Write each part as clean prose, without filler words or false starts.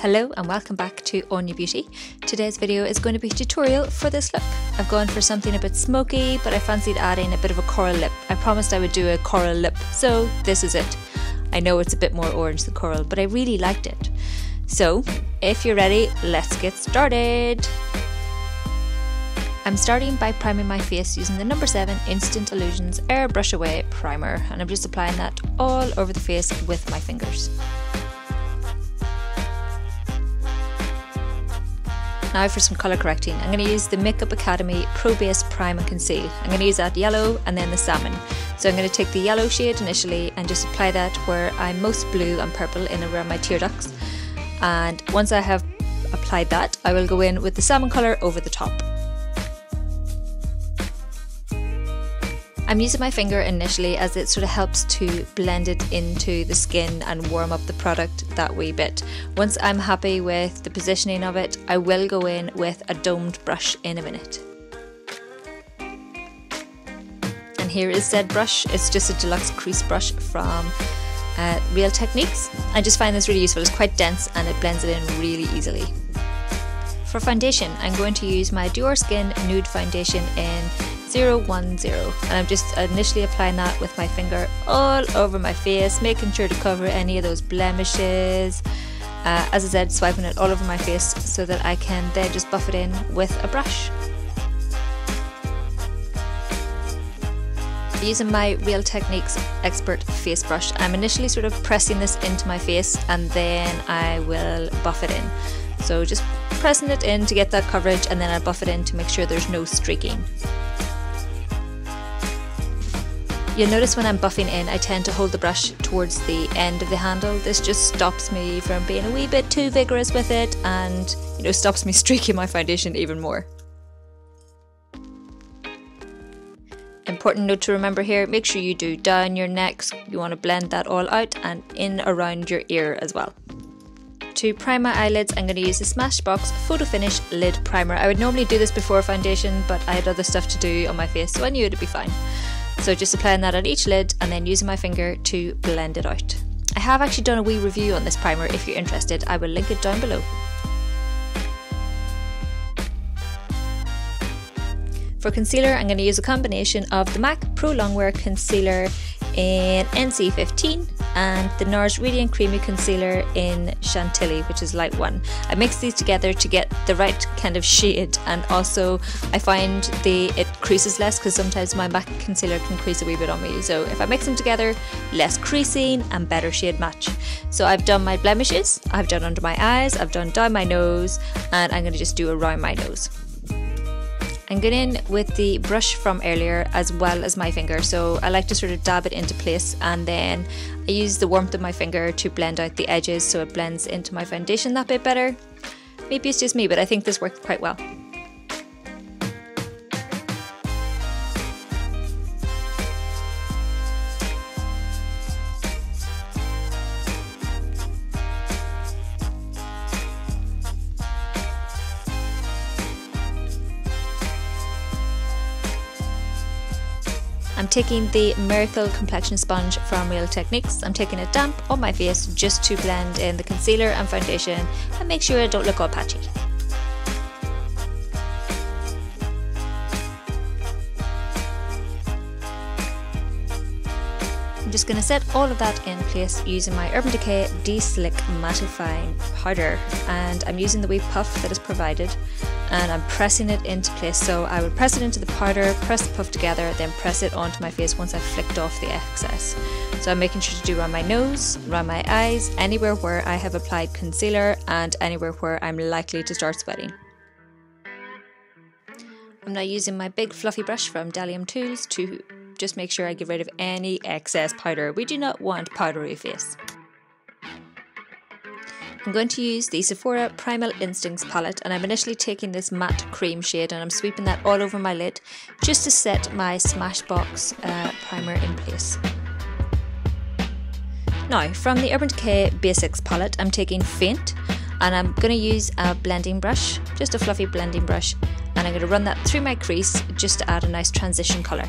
Hello and welcome back to Anya Beauty. Today's video is going to be a tutorial for this look. I've gone for something a bit smoky, but I fancied adding a bit of a coral lip. I promised I would do a coral lip, so this is it. I know it's a bit more orange than coral, but I really liked it. So, if you're ready, let's get started. I'm starting by priming my face using the number 7 Instant Illusions Airbrush Away Primer, and I'm just applying that all over the face with my fingers. Now for some colour correcting. I'm going to use the Makeup Academy Pro Base Prime and Conceal. I'm going to use that yellow and then the salmon. So I'm going to take the yellow shade initially and just apply that where I'm most blue and purple in around my tear ducts. And once I have applied that, I will go in with the salmon colour over the top. I'm using my finger initially as it sort of helps to blend it into the skin and warm up the product that wee bit. Once I'm happy with the positioning of it, I will go in with a domed brush in a minute. And here is said brush. It's just a deluxe crease brush from Real Techniques. I just find this really useful. It's quite dense and it blends it in really easily. For foundation, I'm going to use my Dior Skin Nude Foundation in 010, and I'm just initially applying that with my finger all over my face, making sure to cover any of those blemishes. As I said, swiping it all over my face so that I can then just buff it in with a brush. Using my Real Techniques Expert Face Brush, I'm initially sort of pressing this into my face and then I will buff it in. So just pressing it in to get that coverage, and then I buff it in to make sure there's no streaking. You'll notice when I'm buffing in, I tend to hold the brush towards the end of the handle. This just stops me from being a wee bit too vigorous with it and, stops me streaking my foundation even more. Important note to remember here, make sure you do down your neck. You want to blend that all out and in around your ear as well. To prime my eyelids, I'm going to use the Smashbox Photo Finish Lid Primer. I would normally do this before foundation, but I had other stuff to do on my face, so I knew it'd be fine. So just applying that on each lid and then using my finger to blend it out. I have actually done a wee review on this primer. If you're interested, I will link it down below. For concealer, I'm going to use a combination of the MAC Pro Longwear Concealer in NC15 and the NARS Radiant Creamy Concealer in Chantilly, which is light 1. I mix these together to get the right kind of shade, and also I find it creases less because sometimes my MAC concealer can crease a wee bit on me. So if I mix them together, less creasing and better shade match. So I've done my blemishes, I've done under my eyes, I've done down my nose, and I'm going to just do around my nose. I'm going in with the brush from earlier as well as my finger, so I like to sort of dab it into place, and then I use the warmth of my finger to blend out the edges so it blends into my foundation that bit better. Maybe it's just me, but I think this worked quite well. I'm taking the Miracle Complexion Sponge from Real Techniques. I'm taking it damp on my face just to blend in the concealer and foundation and make sure I don't look all patchy. I'm just going to set all of that in place using my Urban Decay De-Slick Mattifying Powder, and I'm using the wee puff that is provided and I'm pressing it into place. So I would press it into the powder, press the puff together, then press it onto my face once I've flicked off the excess. So I'm making sure to do around my nose, around my eyes, anywhere where I have applied concealer and anywhere where I'm likely to start sweating. I'm now using my big fluffy brush from Dalium Tools to just make sure I get rid of any excess powder. We do not want powdery face. I'm going to use the Sephora Primal Instincts palette, and I'm initially taking this matte cream shade and I'm sweeping that all over my lid just to set my Smashbox primer in place. Now from the Urban Decay Basics palette, I'm taking Faint, and I'm going to use a blending brush, just a fluffy blending brush, and I'm going to run that through my crease just to add a nice transition colour.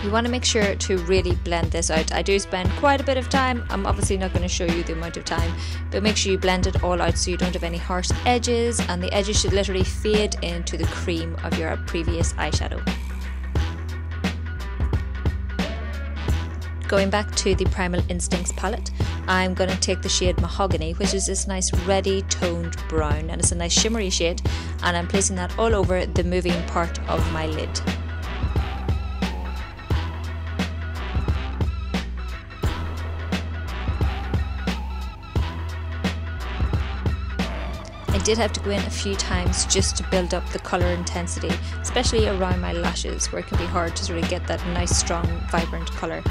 You want to make sure to really blend this out. I do spend quite a bit of time. I'm obviously not going to show you the amount of time, but make sure you blend it all out so you don't have any harsh edges, and the edges should literally fade into the cream of your previous eyeshadow. Going back to the Primal Instincts palette, I'm going to take the shade Mahogany, which is this nice reddy toned brown, and it's a nice shimmery shade, and I'm placing that all over the moving part of my lid. I did have to go in a few times just to build up the colour intensity, especially around my lashes where it can be hard to sort of get that nice strong vibrant colour.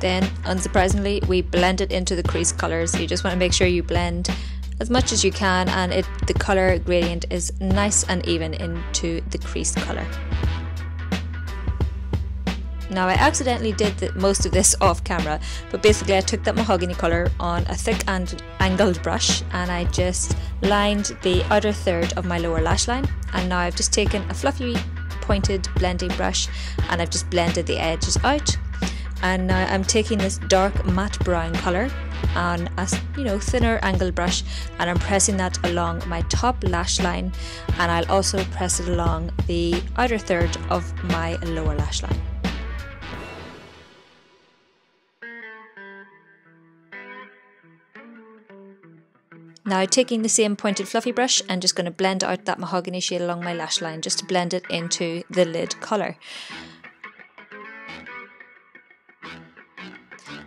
Then, unsurprisingly, we blend it into the crease colours. You just want to make sure you blend as much as you can, and the colour gradient is nice and even into the crease colour. Now, I accidentally did most of this off camera, but basically I took that mahogany colour on a thick and angled brush, and I just lined the outer third of my lower lash line, and now I've just taken a fluffy pointed blending brush and I've just blended the edges out. And now I'm taking this dark matte brown colour on a thinner angled brush, and I'm pressing that along my top lash line, and I'll also press it along the outer third of my lower lash line. Now, taking the same pointed fluffy brush, I'm just going to blend out that mahogany shade along my lash line just to blend it into the lid colour.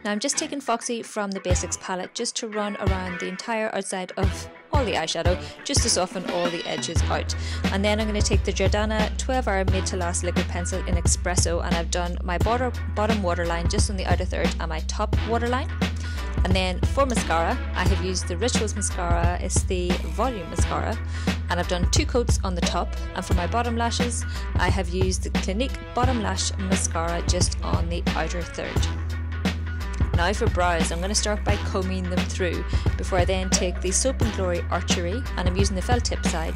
Now, I'm just taking Foxy from the Basics palette just to run around the entire outside of all the eyeshadow, just to soften all the edges out. And then I'm going to take the Jordana 12-hour Made to Last liquid pencil in Espresso, and I've done my bottom waterline just on the outer third and my top waterline. And then for mascara, I have used the Rituals mascara. It's the volume mascara, and I've done 2 coats on the top. And for my bottom lashes, I have used the Clinique bottom lash mascara just on the outer third. Now for brows, I'm going to start by combing them through before I then take the Soap and Glory Archery, and I'm using the felt tip side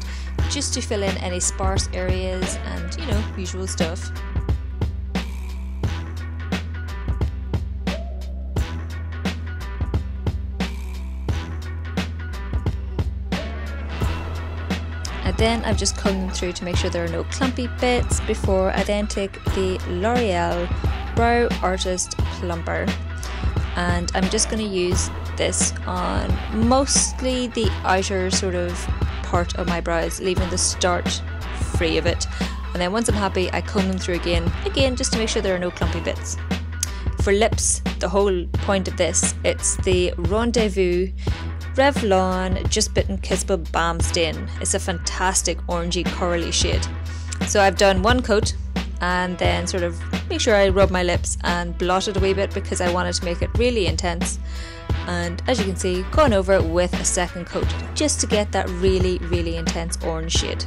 just to fill in any sparse areas and, usual stuff. And then I've just combed them through to make sure there are no clumpy bits before I then take the L'Oreal Brow Artist Plumper, and I'm just going to use this on mostly the outer sort of part of my brows, leaving the start free of it. And then once I'm happy, I comb them through again just to make sure there are no clumpy bits. For lips, the whole point of this, it's the Rendezvous Revlon Just Bitten Kissable Balm Stain. It's a fantastic orangey corally shade. So I've done 1 coat and then sort of make sure I rub my lips and blot it a wee bit because I wanted to make it really intense. And as you can see, going over it with a 2nd coat just to get that really, really intense orange shade.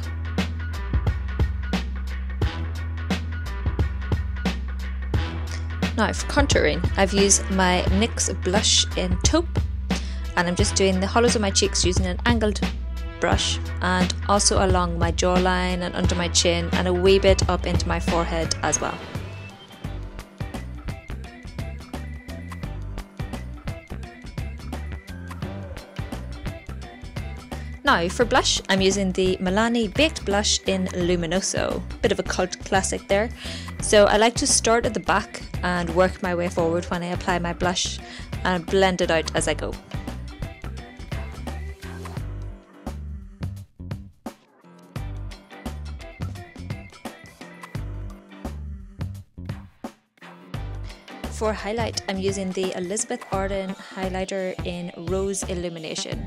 Now for contouring, I've used my NYX blush in Taupe, and I'm just doing the hollows of my cheeks using an angled brush, and also along my jawline and under my chin and a wee bit up into my forehead as well. Now for blush, I'm using the Milani Baked Blush in Luminoso, bit of a cult classic there. So I like to start at the back and work my way forward when I apply my blush and blend it out as I go. For highlight, I'm using the Elizabeth Arden highlighter in Rose Illumination,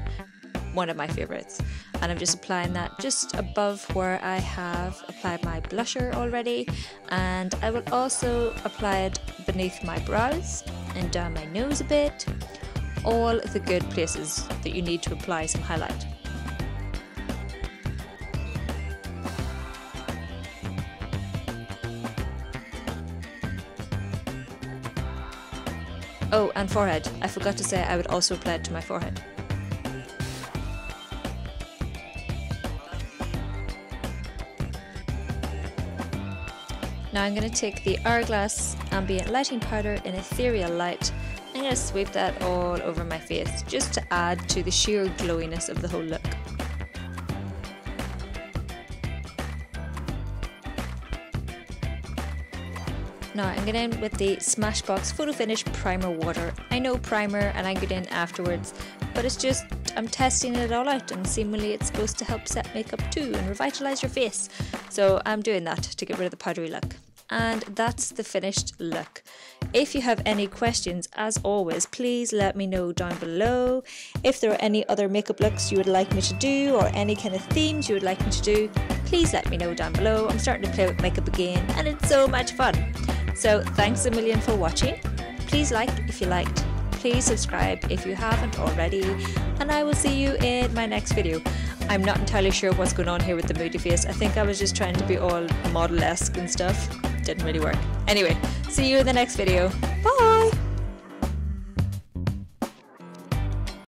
one of my favourites, and I'm just applying that just above where I have applied my blusher already, and I will also apply it beneath my brows and down my nose a bit, all the good places that you need to apply some highlight. Oh, and forehead. I forgot to say I would also apply it to my forehead. Now I'm going to take the Hourglass Ambient Lighting Powder in Ethereal Light. I'm going to sweep that all over my face just to add to the sheer glowiness of the whole look. Now I'm going in with the Smashbox Photo Finish Primer Water. I know primer and I get in afterwards, but it's just, I'm testing it all out, and seemingly it's supposed to help set makeup too and revitalise your face. So I'm doing that to get rid of the powdery look. And that's the finished look. If you have any questions, as always, please let me know down below. If there are any other makeup looks you would like me to do, or any kind of themes you would like me to do, please let me know down below. I'm starting to play with makeup again and it's so much fun. So thanks a million for watching. Please like if you liked. Please subscribe if you haven't already. And I will see you in my next video. I'm not entirely sure what's going on here with the moody face. I think I was just trying to be all model-esque and stuff. Didn't really work. Anyway, see you in the next video.